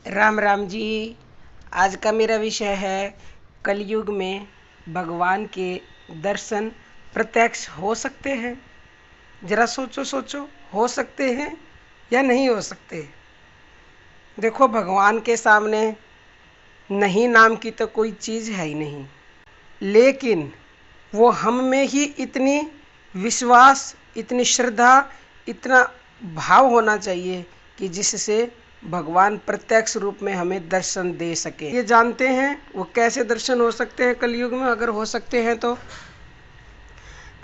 राम राम जी। आज का मेरा विषय है कलयुग में भगवान के दर्शन प्रत्यक्ष हो सकते हैं। जरा सोचो सोचो, हो सकते हैं या नहीं हो सकते। देखो, भगवान के सामने नहीं नाम की तो कोई चीज़ है ही नहीं, लेकिन वो हम में ही इतनी विश्वास, इतनी श्रद्धा, इतना भाव होना चाहिए कि जिससे भगवान प्रत्यक्ष रूप में हमें दर्शन दे सके। ये जानते हैं वो कैसे दर्शन हो सकते हैं कलयुग में, अगर हो सकते हैं तो।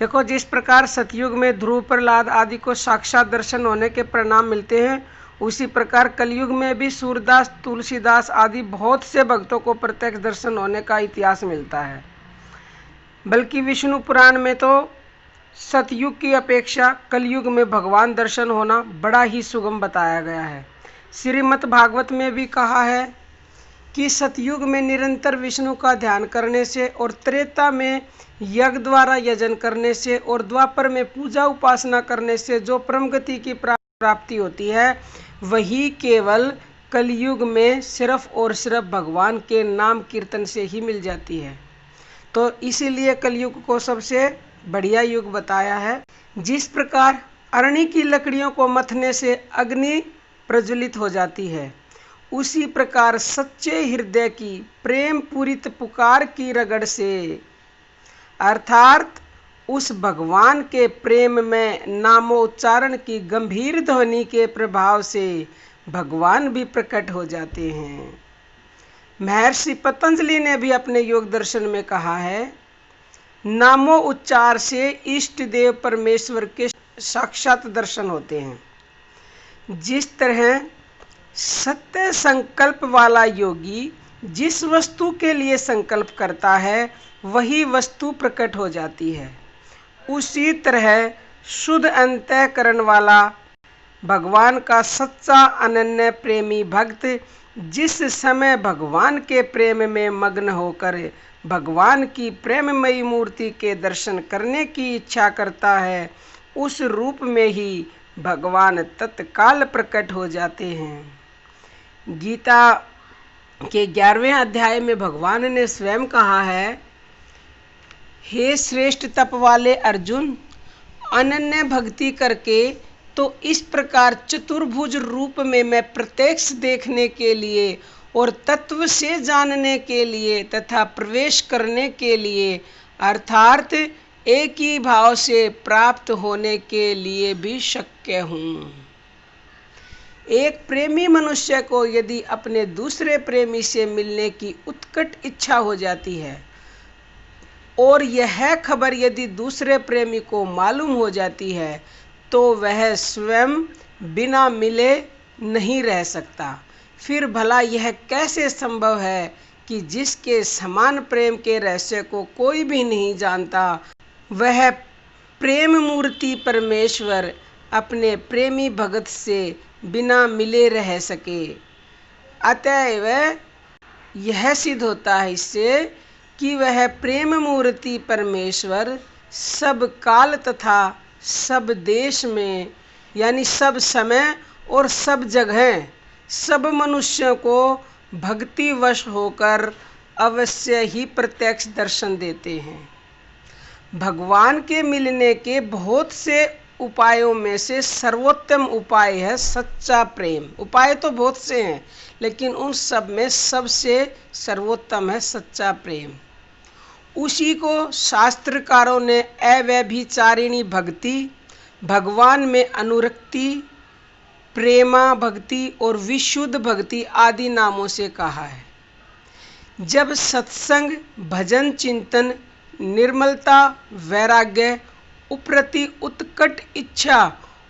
देखो, जिस प्रकार सतयुग में ध्रुव, प्रहलाद आदि को साक्षात दर्शन होने के परिणाम मिलते हैं, उसी प्रकार कलयुग में भी सूरदास, तुलसीदास आदि बहुत से भक्तों को प्रत्यक्ष दर्शन होने का इतिहास मिलता है। बल्कि विष्णु पुराण में तो सतयुग की अपेक्षा कलयुग में भगवान दर्शन होना बड़ा ही सुगम बताया गया है। श्रीमद् भागवत में भी कहा है कि सतयुग में निरंतर विष्णु का ध्यान करने से और त्रेता में यज्ञ द्वारा यजन करने से और द्वापर में पूजा उपासना करने से जो परम गति की प्राप्ति होती है, वही केवल कलयुग में सिर्फ और सिर्फ भगवान के नाम कीर्तन से ही मिल जाती है। तो इसीलिए कलयुग को सबसे बढ़िया युग बताया है। जिस प्रकार अरणी की लकड़ियों को मथने से अग्नि प्रज्वलित हो जाती है, उसी प्रकार सच्चे हृदय की प्रेम पूरित पुकार की रगड़ से, अर्थात उस भगवान के प्रेम में नामोच्चारण की गंभीर ध्वनि के प्रभाव से भगवान भी प्रकट हो जाते हैं। महर्षि पतंजलि ने भी अपने योग दर्शन में कहा है, नामो उच्चार से इष्ट देव परमेश्वर के साक्षात दर्शन होते हैं। जिस तरह सत्य संकल्प वाला योगी जिस वस्तु के लिए संकल्प करता है, वही वस्तु प्रकट हो जाती है, उसी तरह शुद्ध अंतःकरण वाला भगवान का सच्चा अनन्य प्रेमी भक्त जिस समय भगवान के प्रेम में मग्न होकर भगवान की प्रेममयी मूर्ति के दर्शन करने की इच्छा करता है, उस रूप में ही भगवान तत्काल प्रकट हो जाते हैं। गीता के 11वें अध्याय में भगवान ने स्वयं कहा है, हे श्रेष्ठ तप वाले अर्जुन, अनन्य भक्ति करके तो इस प्रकार चतुर्भुज रूप में मैं प्रत्यक्ष देखने के लिए और तत्व से जानने के लिए तथा प्रवेश करने के लिए, अर्थात एक ही भाव से प्राप्त होने के लिए भी शक्य हूँ। एक प्रेमी मनुष्य को यदि अपने दूसरे प्रेमी से मिलने की उत्कट इच्छा हो जाती है और यह खबर यदि दूसरे प्रेमी को मालूम हो जाती है, तो वह स्वयं बिना मिले नहीं रह सकता। फिर भला यह कैसे संभव है कि जिसके समान प्रेम के रहस्य को कोई भी नहीं जानता, वह प्रेम मूर्ति परमेश्वर अपने प्रेमी भगत से बिना मिले रह सके। अतएव यह सिद्ध होता है इससे कि वह प्रेम मूर्ति परमेश्वर सब काल तथा सब देश में, यानी सब समय और सब जगह सब मनुष्यों को भक्तिवश होकर अवश्य ही प्रत्यक्ष दर्शन देते हैं। भगवान के मिलने के बहुत से उपायों में से सर्वोत्तम उपाय है सच्चा प्रेम। उपाय तो बहुत से हैं, लेकिन उन सब में सबसे सर्वोत्तम है सच्चा प्रेम। उसी को शास्त्रकारों ने अव्यभिचारिणी भक्ति, भगवान में अनुरक्ति, प्रेमा भक्ति और विशुद्ध भक्ति आदि नामों से कहा है। जब सत्संग, भजन, चिंतन, निर्मलता, वैराग्य, उप्रति उत्कट इच्छा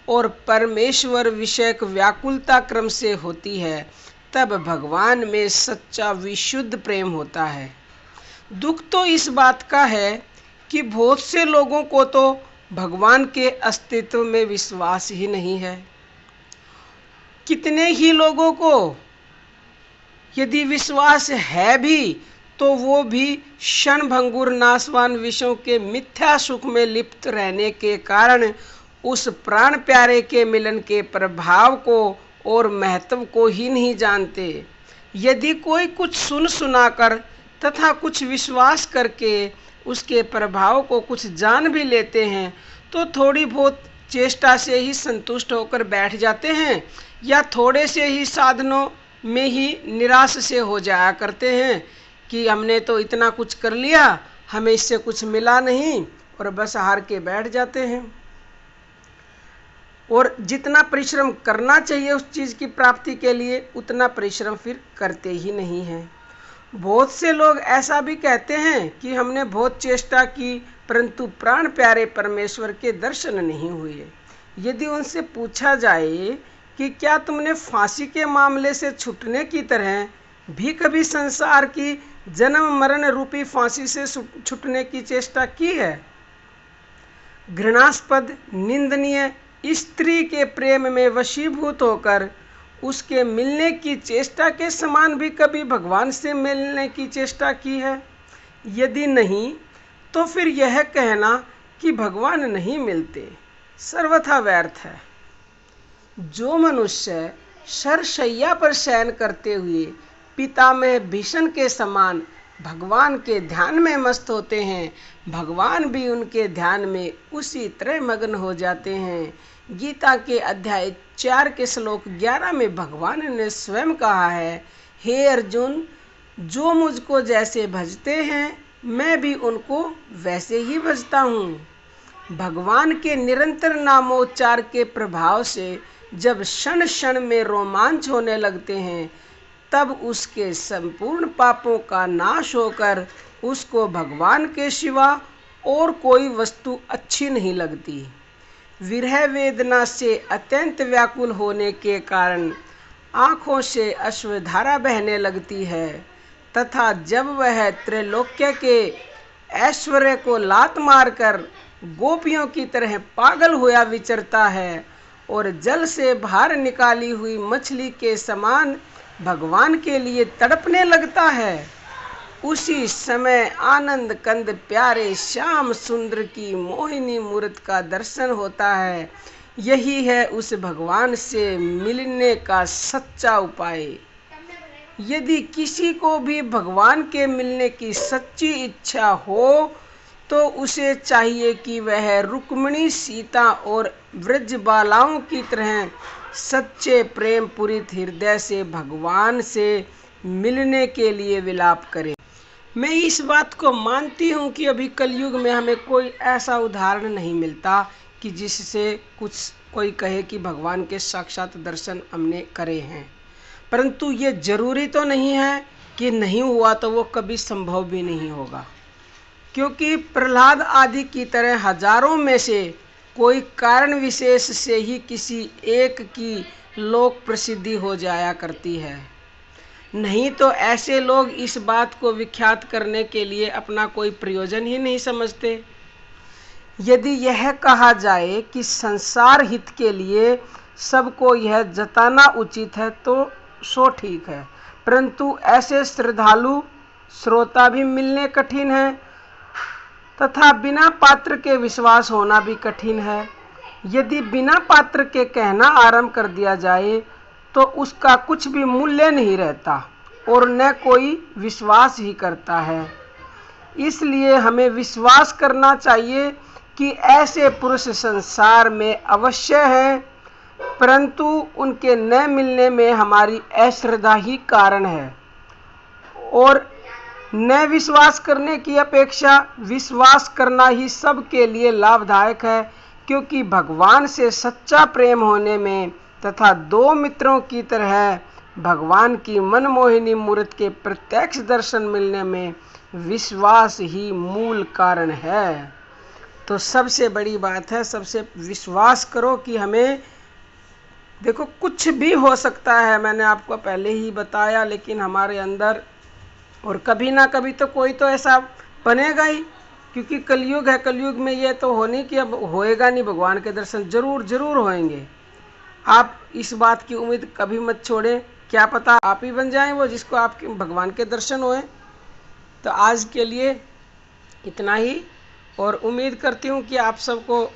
और परमेश्वर विषयक व्याकुलता क्रम से होती है, तब भगवान में सच्चा विशुद्ध प्रेम होता है। दुख तो इस बात का है कि बहुत से लोगों को तो भगवान के अस्तित्व में विश्वास ही नहीं है। कितने ही लोगों को यदि विश्वास है भी, तो वो भी क्षण भंगुर नाशवान विषयों के मिथ्या सुख में लिप्त रहने के कारण उस प्राण प्यारे के मिलन के प्रभाव को और महत्व को ही नहीं जानते। यदि कोई कुछ सुन सुनाकर तथा कुछ विश्वास करके उसके प्रभाव को कुछ जान भी लेते हैं तो थोड़ी बहुत चेष्टा से ही संतुष्ट होकर बैठ जाते हैं या थोड़े से ही साधनों में ही निराश से हो जाया करते हैं कि हमने तो इतना कुछ कर लिया, हमें इससे कुछ मिला नहीं, और बस हार के बैठ जाते हैं। और जितना परिश्रम करना चाहिए उस चीज़ की प्राप्ति के लिए उतना परिश्रम फिर करते ही नहीं हैं। बहुत से लोग ऐसा भी कहते हैं कि हमने बहुत चेष्टा की परंतु प्राण प्यारे परमेश्वर के दर्शन नहीं हुए। यदि उनसे पूछा जाए कि क्या तुमने फांसी के मामले से छूटने की तरह भी कभी संसार की जन्म मरण रूपी फांसी से छूटने की चेष्टा की है? घृणास्पद निंदनीय स्त्री के प्रेम में वशीभूत होकर उसके मिलने की चेष्टा के समान भी कभी भगवान से मिलने की चेष्टा की है? यदि नहीं तो फिर यह कहना कि भगवान नहीं मिलते सर्वथा व्यर्थ है। जो मनुष्य शरशैया पर शयन करते हुए पितामह भीष्म के समान भगवान के ध्यान में मस्त होते हैं, भगवान भी उनके ध्यान में उसी तरह मग्न हो जाते हैं। गीता के अध्याय 4 के श्लोक 11 में भगवान ने स्वयं कहा है, हे अर्जुन, जो मुझको जैसे भजते हैं मैं भी उनको वैसे ही भजता हूँ। भगवान के निरंतर नामोच्चार के प्रभाव से जब क्षण क्षण में रोमांच होने लगते हैं तब उसके संपूर्ण पापों का नाश होकर उसको भगवान के सिवा और कोई वस्तु अच्छी नहीं लगती। विरह वेदना से अत्यंत व्याकुल होने के कारण आँखों से अश्रुधारा बहने लगती है तथा जब वह त्रैलोक्य के ऐश्वर्य को लात मारकर गोपियों की तरह पागल हुआ विचरता है और जल से बाहर निकाली हुई मछली के समान भगवान के लिए तड़पने लगता है, उसी समय आनंद कंद प्यारे श्याम सुंदर की मोहिनी मूर्त का दर्शन होता है। यही है उस भगवान से मिलने का सच्चा उपाय। यदि किसी को भी भगवान के मिलने की सच्ची इच्छा हो तो उसे चाहिए कि वह रुक्मिणी, सीता और व्रजबालाओं की तरह सच्चे प्रेम पूरित हृदय से भगवान से मिलने के लिए विलाप करे। मैं इस बात को मानती हूँ कि अभी कलयुग में हमें कोई ऐसा उदाहरण नहीं मिलता कि जिससे कोई कहे कि भगवान के साक्षात दर्शन हमने करे हैं, परंतु ये जरूरी तो नहीं है कि नहीं हुआ तो वो कभी संभव भी नहीं होगा, क्योंकि प्रहलाद आदि की तरह हजारों में से कोई कारण विशेष से ही किसी एक की लोक प्रसिद्धि हो जाया करती है। नहीं तो ऐसे लोग इस बात को विख्यात करने के लिए अपना कोई प्रयोजन ही नहीं समझते। यदि यह कहा जाए कि संसार हित के लिए सबको यह जताना उचित है तो सो ठीक है, परंतु ऐसे श्रद्धालु श्रोता भी मिलने कठिन है तथा बिना पात्र के विश्वास होना भी कठिन है। यदि बिना पात्र के कहना आरंभ कर दिया जाए तो उसका कुछ भी मूल्य नहीं रहता और न कोई विश्वास ही करता है। इसलिए हमें विश्वास करना चाहिए कि ऐसे पुरुष संसार में अवश्य हैं, परंतु उनके न मिलने में हमारी अश्रद्धा ही कारण है। और न विश्वास करने की अपेक्षा विश्वास करना ही सबके लिए लाभदायक है, क्योंकि भगवान से सच्चा प्रेम होने में तथा दो मित्रों की तरह भगवान की मनमोहिनी मूर्त के प्रत्यक्ष दर्शन मिलने में विश्वास ही मूल कारण है। तो सबसे बड़ी बात है, सबसे विश्वास करो कि हमें, देखो कुछ भी हो सकता है, मैंने आपको पहले ही बताया, लेकिन हमारे अंदर और कभी ना कभी तो कोई तो ऐसा बनेगा ही, क्योंकि कलयुग है। कलयुग में ये तो होने कि अब होएगा नहीं, भगवान के दर्शन जरूर जरूर होंगे। आप इस बात की उम्मीद कभी मत छोड़ें, क्या पता आप ही बन जाएं वो जिसको आपके भगवान के दर्शन होए। तो आज के लिए इतना ही, और उम्मीद करती हूँ कि आप सबको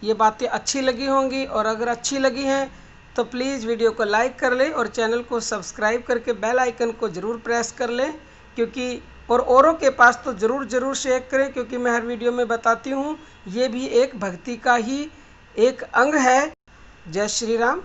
ये बातें अच्छी लगी होंगी, और अगर अच्छी लगी हैं तो प्लीज़ वीडियो को लाइक कर लें और चैनल को सब्सक्राइब करके बेल आइकन को ज़रूर प्रेस कर लें, क्योंकि और औरों के पास तो ज़रूर शेयर करें, क्योंकि मैं हर वीडियो में बताती हूँ ये भी एक भक्ति का ही एक अंग है। जय श्री राम।